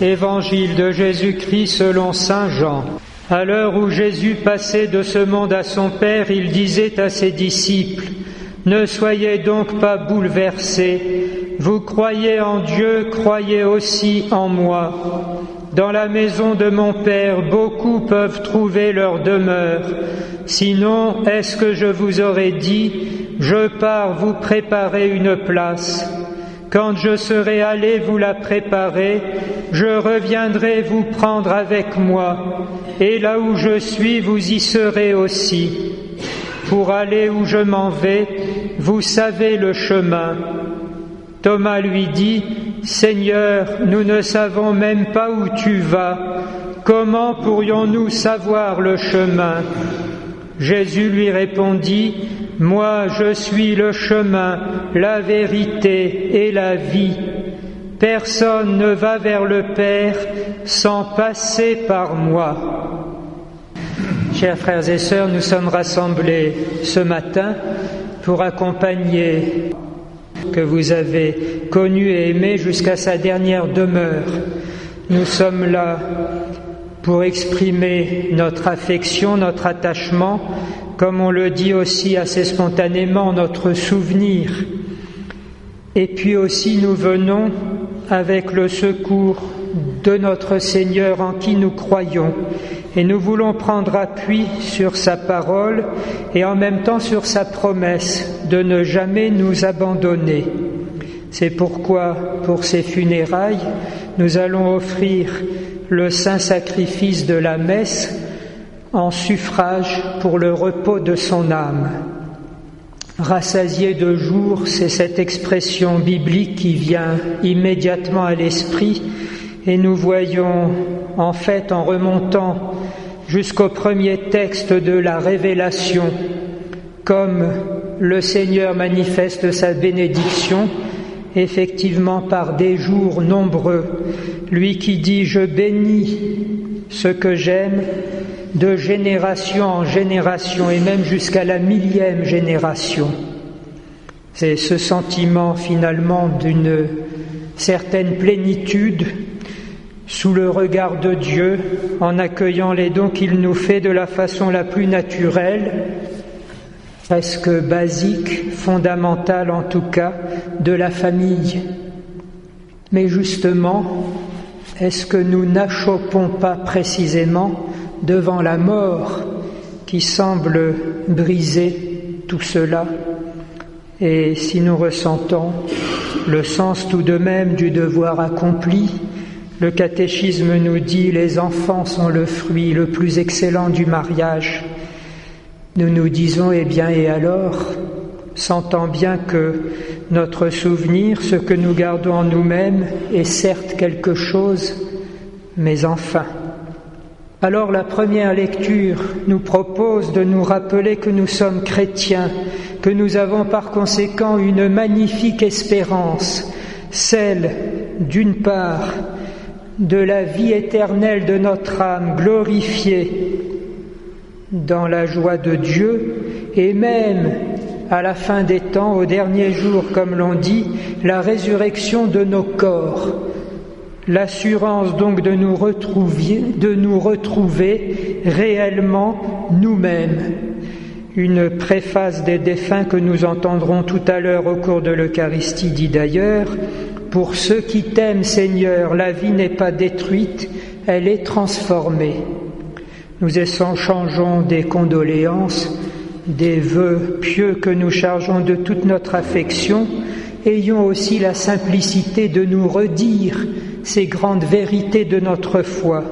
Évangile de Jésus-Christ selon saint Jean. À l'heure où Jésus passait de ce monde à son Père, il disait à ses disciples : « Ne soyez donc pas bouleversés. Vous croyez en Dieu, croyez aussi en moi. Dans la maison de mon Père, beaucoup peuvent trouver leur demeure. Sinon, est-ce que je vous aurais dit : je pars vous préparer une place ? Quand je serai allé vous la préparer, je reviendrai vous prendre avec moi, et là où je suis, vous y serez aussi. Pour aller où je m'en vais, vous savez le chemin. » Thomas lui dit : « Seigneur, nous ne savons même pas où tu vas. Comment pourrions-nous savoir le chemin ?» Jésus lui répondit : « Moi, je suis le chemin, la vérité et la vie. Personne ne va vers le Père sans passer par moi. » Chers frères et sœurs, nous sommes rassemblés ce matin pour accompagner que vous avez connu et aimé jusqu'à sa dernière demeure. Nous sommes là pour exprimer notre affection, notre attachement, comme on le dit aussi assez spontanément, notre souvenir. Et puis aussi nous venons avec le secours de notre Seigneur en qui nous croyons. Et nous voulons prendre appui sur sa parole et en même temps sur sa promesse de ne jamais nous abandonner. C'est pourquoi, pour ces funérailles, nous allons offrir le saint sacrifice de la messe en suffrage pour le repos de son âme. Rassasié de jour, c'est cette expression biblique qui vient immédiatement à l'esprit, et nous voyons en fait, en remontant jusqu'au premier texte de la Révélation, comme le Seigneur manifeste sa bénédiction, effectivement par des jours nombreux, lui qui dit « Je bénis ce que j'aime » de génération en génération et même jusqu'à la 1000e génération. C'est ce sentiment finalement d'une certaine plénitude sous le regard de Dieu, en accueillant les dons qu'il nous fait de la façon la plus naturelle, presque basique, fondamentale en tout cas, de la famille. Mais justement, est-ce que nous n'achoppons pas précisément devant la mort qui semble briser tout cela? Et si nous ressentons le sens tout de même du devoir accompli, le catéchisme nous dit « Les enfants sont le fruit le plus excellent du mariage ». Nous nous disons « Eh bien, et alors ?» sentant bien que notre souvenir, ce que nous gardons en nous-mêmes, est certes quelque chose, mais enfin. Alors la première lecture nous propose de nous rappeler que nous sommes chrétiens, que nous avons par conséquent une magnifique espérance, celle, d'une part, de la vie éternelle de notre âme glorifiée dans la joie de Dieu, et même à la fin des temps, au dernier jour, comme l'on dit, la résurrection de nos corps, l'assurance donc de nous retrouver réellement nous-mêmes. Une préface des défunts que nous entendrons tout à l'heure au cours de l'Eucharistie dit d'ailleurs « Pour ceux qui t'aiment, Seigneur, la vie n'est pas détruite, elle est transformée. » Nous échangeons des condoléances, des vœux pieux que nous chargeons de toute notre affection. Ayons aussi la simplicité de nous redire ces grandes vérités de notre foi,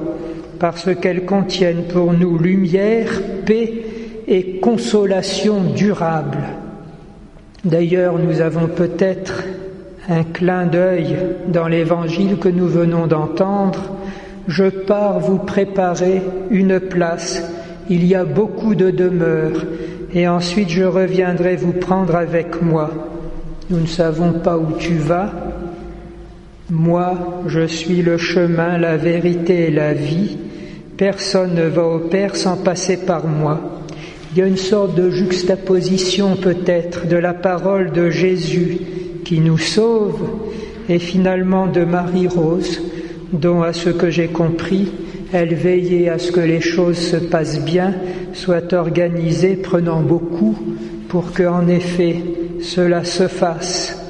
parce qu'elles contiennent pour nous lumière, paix et consolation durable. D'ailleurs, nous avons peut-être un clin d'œil dans l'évangile que nous venons d'entendre. « Je pars vous préparer une place, il y a beaucoup de demeures, et ensuite je reviendrai vous prendre avec moi. Nous ne savons pas où tu vas. Moi, je suis le chemin, la vérité et la vie. Personne ne va au Père sans passer par moi. » Il y a une sorte de juxtaposition peut-être de la parole de Jésus qui nous sauve et finalement de Marie-Rose, dont, à ce que j'ai compris, elle veillait à ce que les choses se passent bien, soient organisées prenant beaucoup pour que, en effet, cela se fasse.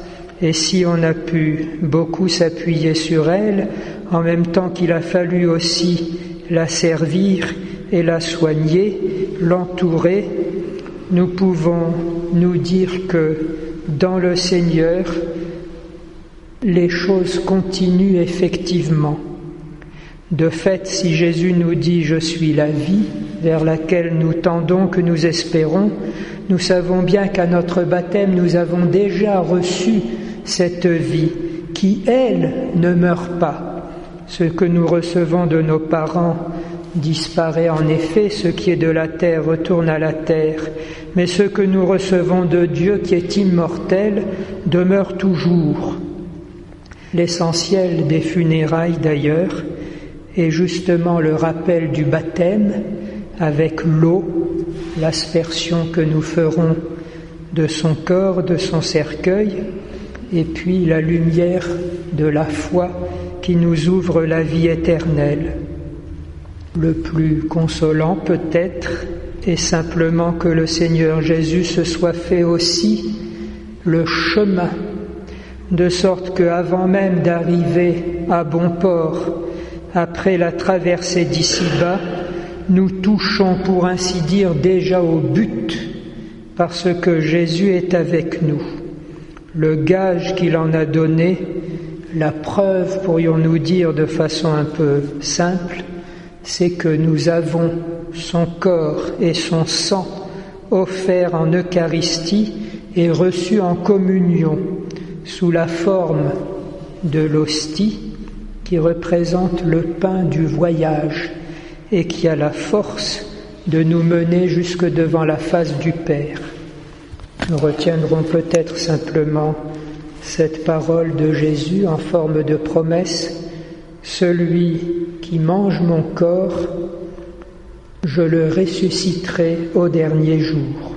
Et si on a pu beaucoup s'appuyer sur elle, en même temps qu'il a fallu aussi la servir et la soigner, l'entourer, nous pouvons nous dire que dans le Seigneur, les choses continuent effectivement. De fait, si Jésus nous dit « Je suis la vie », vers laquelle nous tendons, que nous espérons, nous savons bien qu'à notre baptême, nous avons déjà reçu cette vie qui, elle, ne meurt pas. Ce que nous recevons de nos parents disparaît en effet, ce qui est de la terre retourne à la terre, mais ce que nous recevons de Dieu qui est immortel demeure toujours. L'essentiel des funérailles d'ailleurs est justement le rappel du baptême avec l'eau, l'aspersion que nous ferons de son corps, de son cercueil, et puis la lumière de la foi qui nous ouvre la vie éternelle. Le plus consolant peut-être est simplement que le Seigneur Jésus se soit fait aussi le chemin, de sorte qu'avant même d'arriver à bon port, après la traversée d'ici-bas, nous touchons pour ainsi dire déjà au but, parce que Jésus est avec nous. Le gage qu'il en a donné, la preuve, pourrions-nous dire de façon un peu simple, c'est que nous avons son corps et son sang offerts en Eucharistie et reçus en communion sous la forme de l'hostie qui représente le pain du voyage et qui a la force de nous mener jusque devant la face du Père. Nous retiendrons peut-être simplement cette parole de Jésus en forme de promesse: « Celui qui mange mon corps, je le ressusciterai au dernier jour. »